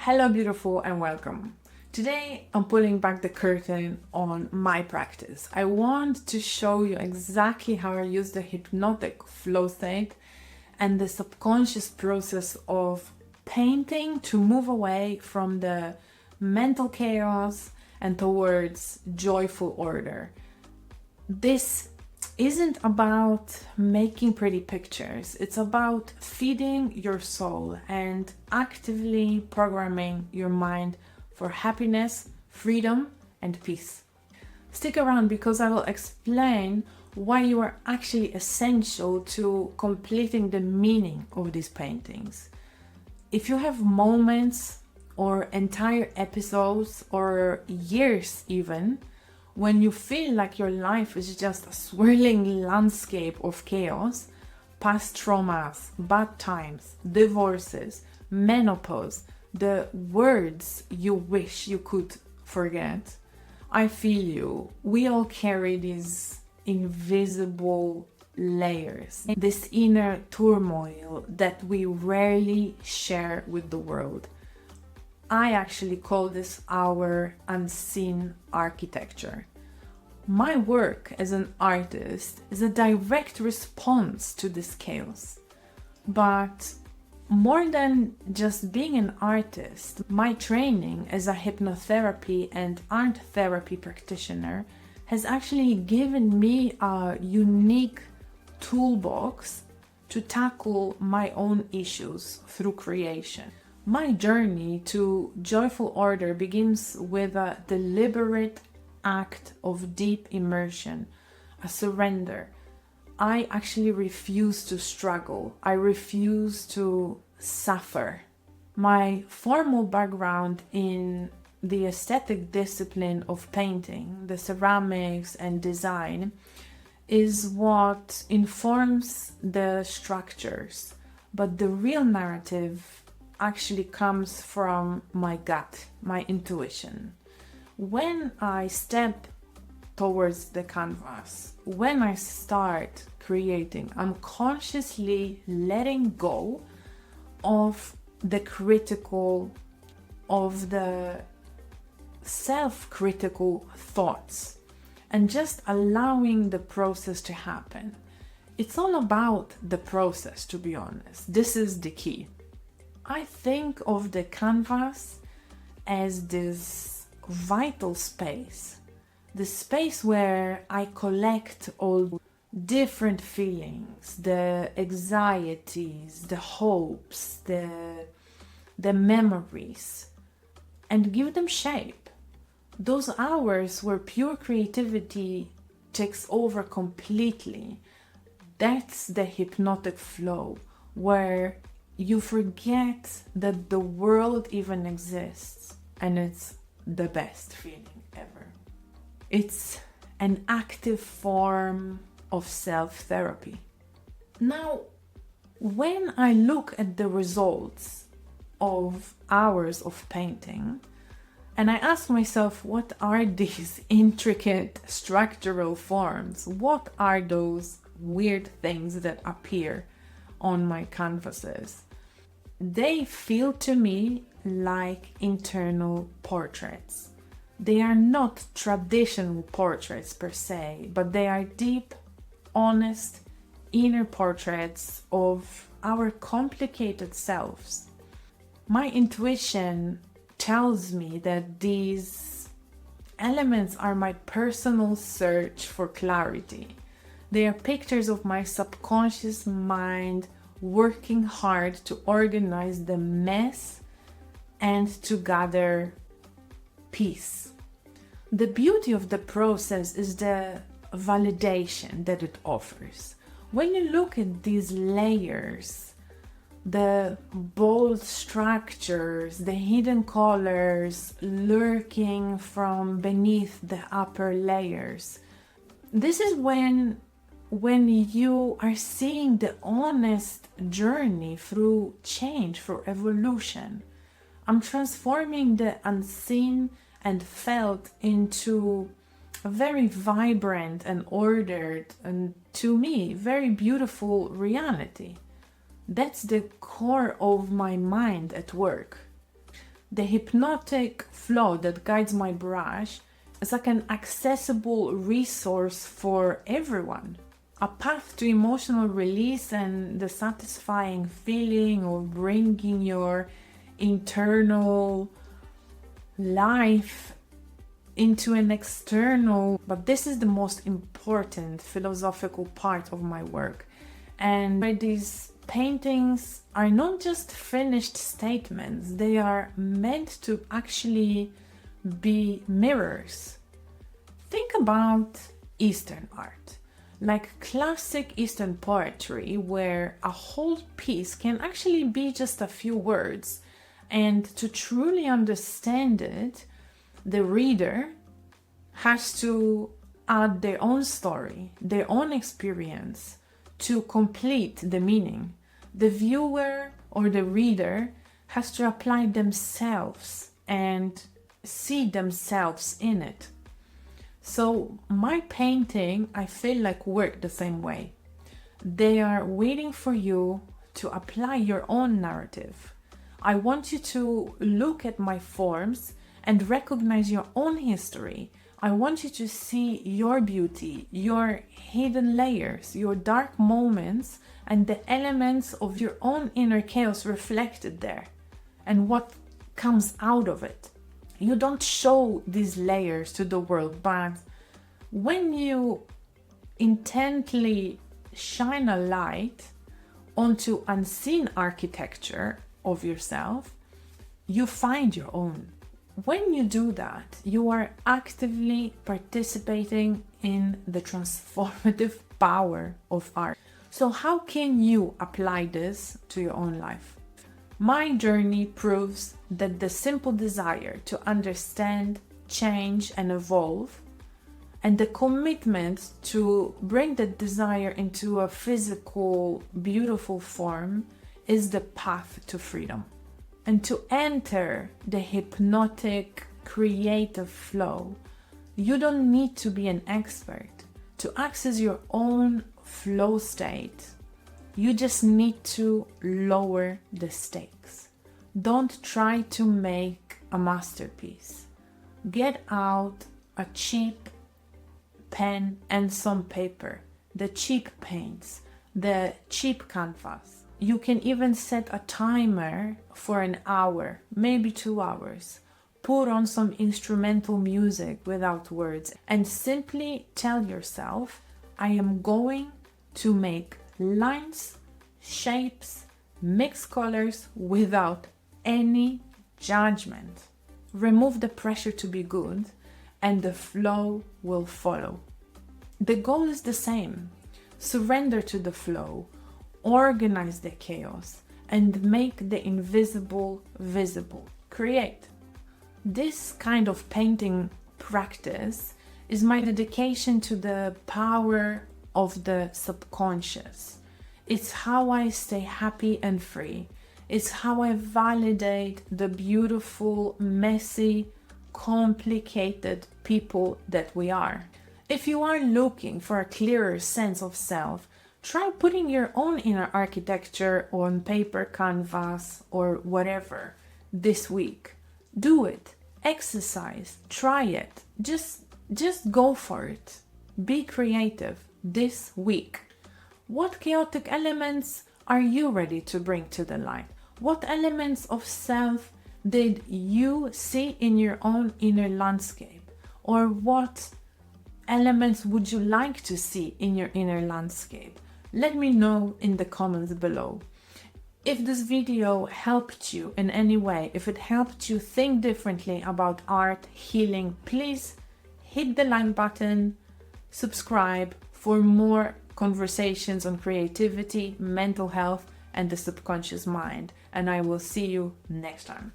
Hello beautiful and welcome. Today I'm pulling back the curtain on my practice. I want to show you exactly how I use the hypnotic flow state and the subconscious process of painting to move away from the mental chaos and towards joyful order. This isn't about making pretty pictures. It's about feeding your soul and actively programming your mind for happiness, freedom, and peace. Stick around because I will explain why you are actually essential to completing the meaning of these paintings. If you have moments or entire episodes or years even, when you feel like your life is just a swirling landscape of chaos, past traumas, bad times, divorces, menopause, the words you wish you could forget, I feel you. We all carry these invisible layers, this inner turmoil that we rarely share with the world. I actually call this our unseen architecture. My work as an artist is a direct response to this chaos. But more than just being an artist, my training as a hypnotherapy and art therapy practitioner has actually given me a unique toolbox to tackle my own issues through creation. My journey to joyful order begins with a deliberate act of deep immersion, a surrender. I actually refuse to struggle. I refuse to suffer. My formal background in the aesthetic discipline of painting, the ceramics and design, is what informs the structures, but the real narrative actually comes from my gut, my intuition. When I step towards the canvas, when I start creating, I'm consciously letting go of the self-critical thoughts and just allowing the process to happen. It's all about the process, to be honest. This is the key. I think of the canvas as this vital space, the space where I collect all different feelings, the anxieties, the hopes, the memories, and give them shape. Those hours where pure creativity takes over completely, that's the hypnotic flow, where you forget that the world even exists, and it's the best feeling ever. It's an active form of self-therapy. Now, when I look at the results of hours of painting, and I ask myself, what are these intricate structural forms? What are those weird things that appear on my canvases? They feel to me like internal portraits. They are not traditional portraits per se, but they are deep, honest, inner portraits of our complicated selves. My intuition tells me that these elements are my personal search for clarity. They are pictures of my subconscious mind working hard to organize the mess and to gather peace. The beauty of the process is the validation that it offers. When you look at these layers, the bold structures, the hidden colors lurking from beneath the upper layers, this is when you are seeing the honest journey through change, through evolution. I'm transforming the unseen and felt into a very vibrant and ordered, and to me, very beautiful reality. That's the core of my mind at work. The hypnotic flow that guides my brush is like an accessible resource for everyone. A path to emotional release and the satisfying feeling of bringing your internal life into an external. But this is the most important philosophical part of my work. And these paintings are not just finished statements, they are meant to actually be mirrors. Think about Eastern art, like classic Eastern poetry, where a whole piece can actually be just a few words. And to truly understand it, the reader has to add their own story, their own experience to complete the meaning. The viewer or the reader has to apply themselves and see themselves in it. So my painting, I feel like, work the same way. They are waiting for you to apply your own narrative. I want you to look at my forms and recognize your own history. I want you to see your beauty, your hidden layers, your dark moments, and the elements of your own inner chaos reflected there, and what comes out of it. You don't show these layers to the world, but when you intently shine a light onto unseen architecture of yourself, you find your own. When you do that, you are actively participating in the transformative power of art. So how can you apply this to your own life? My journey proves that the simple desire to understand, change, and evolve, and the commitment to bring that desire into a physical, beautiful form is the path to freedom. And to enter the hypnotic, creative flow, you don't need to be an expert. To access your own flow state, you just need to lower the stakes. Don't try to make a masterpiece. Get out a cheap pen and some paper, the cheap paints, the cheap canvas. You can even set a timer for an hour, maybe 2 hours. Put on some instrumental music without words and simply tell yourself, I am going to make lines, shapes, mix colors without any judgment. Remove the pressure to be good and the flow will follow. The goal is the same. Surrender to the flow. Organize the chaos and make the invisible visible. Create. This kind of painting practice is my dedication to the power of the subconscious. It's how I stay happy and free. It's how I validate the beautiful, messy, complicated people that we are. If you are looking for a clearer sense of self, try putting your own inner architecture on paper, canvas, or whatever this week. Do it. Exercise. Try it. Just go for it. Be creative this week. What chaotic elements are you ready to bring to the light? What elements of self did you see in your own inner landscape? Or what elements would you like to see in your inner landscape? Let me know in the comments below. If this video helped you in any way, if it helped you think differently about art, healing, please hit the like button, subscribe for more conversations on creativity, mental health, and the subconscious mind. And I will see you next time.